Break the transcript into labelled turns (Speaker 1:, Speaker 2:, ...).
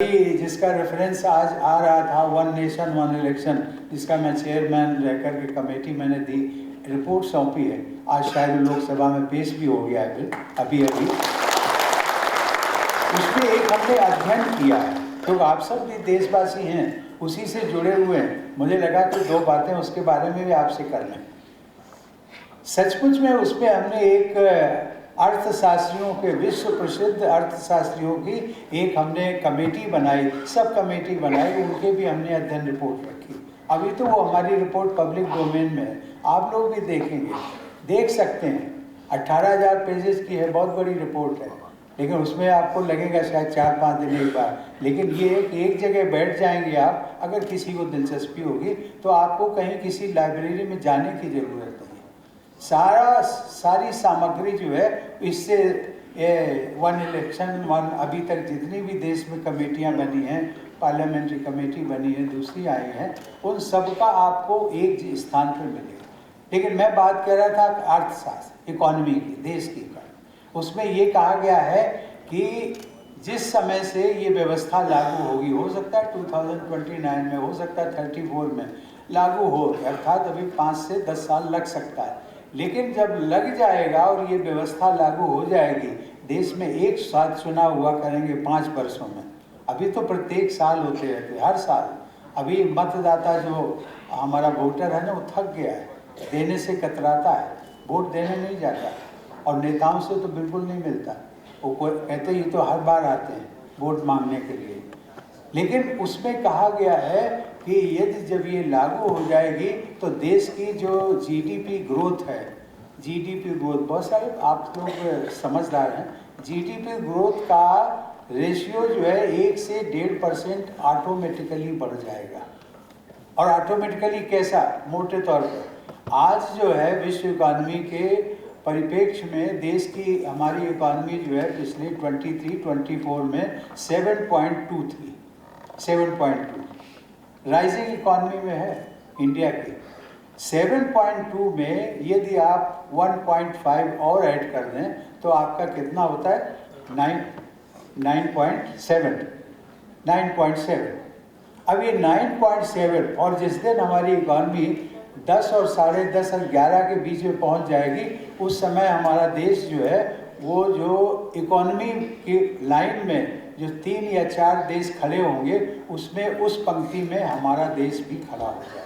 Speaker 1: जिसका रेफरेंस आज आ रहा था, वन नेशन वन इलेक्शन, जिसका मैं चेयरमैन रहकर के कमेटी मैंने दी, रिपोर्ट सौंपी है। आज शायद लोकसभा में पेश भी हो गया है बिल अभी उसमें एक हमने अध्ययन किया है, तो आप सब भी देशवासी हैं, उसी से जुड़े हुए हैं। मुझे लगा कि दो बातें उसके बारे में भी आपसे कर लें। सचमुच में उसमें हमने एक अर्थशास्त्रियों के, विश्व प्रसिद्ध अर्थशास्त्रियों की एक हमने कमेटी बनाई, सब कमेटी बनाई, उनके भी हमने अध्ययन रिपोर्ट रखी। अभी तो वो हमारी रिपोर्ट पब्लिक डोमेन में है, आप लोग भी देखेंगे, देख सकते हैं। 18,000 पेजेस की है, बहुत बड़ी रिपोर्ट है, लेकिन उसमें आपको लगेगा शायद 4-5 दिन एक बार। लेकिन ये एक जगह बैठ जाएंगे आप, अगर किसी को दिलचस्पी होगी तो आपको कहीं किसी लाइब्रेरी में जाने की ज़रूरत नहीं। सारी सामग्री जो है इससे वन इलेक्शन वन, अभी तक जितनी भी देश में कमेटियां बनी हैं, पार्लियामेंट्री कमेटी बनी है, दूसरी आई हैं, उन सब का आपको एक स्थान पर मिलेगा। लेकिन मैं बात कर रहा था अर्थशास्त्र, इकोनॉमी की, देश की। उसमें ये कहा गया है कि जिस समय से ये व्यवस्था लागू होगी, हो सकता है 2029 में, हो सकता है 34 में लागू हो, अर्थात अभी 5 से 10 साल लग सकता है। लेकिन जब लग जाएगा और ये व्यवस्था लागू हो जाएगी, देश में एक साथ चुनाव हुआ करेंगे 5 वर्षों में। अभी तो प्रत्येक साल होते रहते, हर साल। अभी मतदाता जो हमारा वोटर है ना, वो थक गया है, देने से कतराता है, वोट देने नहीं जाता, और नेताओं से तो बिल्कुल नहीं मिलता। वो कहते ही तो हर बार आते हैं वोट मांगने के लिए। लेकिन उसमें कहा गया है कि यदि जब ये लागू हो जाएगी तो देश की जो जीडीपी ग्रोथ है, जीडीपी ग्रोथ, बहुत सारे आप लोग समझदार हैं, जीडीपी ग्रोथ का रेशियो जो है 1 से 1.5% ऑटोमेटिकली बढ़ जाएगा। और ऑटोमेटिकली कैसा? मोटे तौर पर आज जो है विश्व इकॉनमी के परिप्रेक्ष्य में देश की, हमारी इकॉनमी जो है पिछले 23-24 में 7.2 राइजिंग इकॉनमी में है इंडिया की। 7.2 में यदि आप 1.5 और ऐड कर दें तो आपका कितना होता है? 9.7। अब ये 9.7, और जिस दिन हमारी इकॉनमी 10 और 10.5 और 11 के बीच में पहुंच जाएगी, उस समय हमारा देश जो है, वो जो इकॉनमी की लाइन में जो 3 या 4 देश खड़े होंगे, उसमें उस पंक्ति में हमारा देश भी खड़ा हो जाएगा।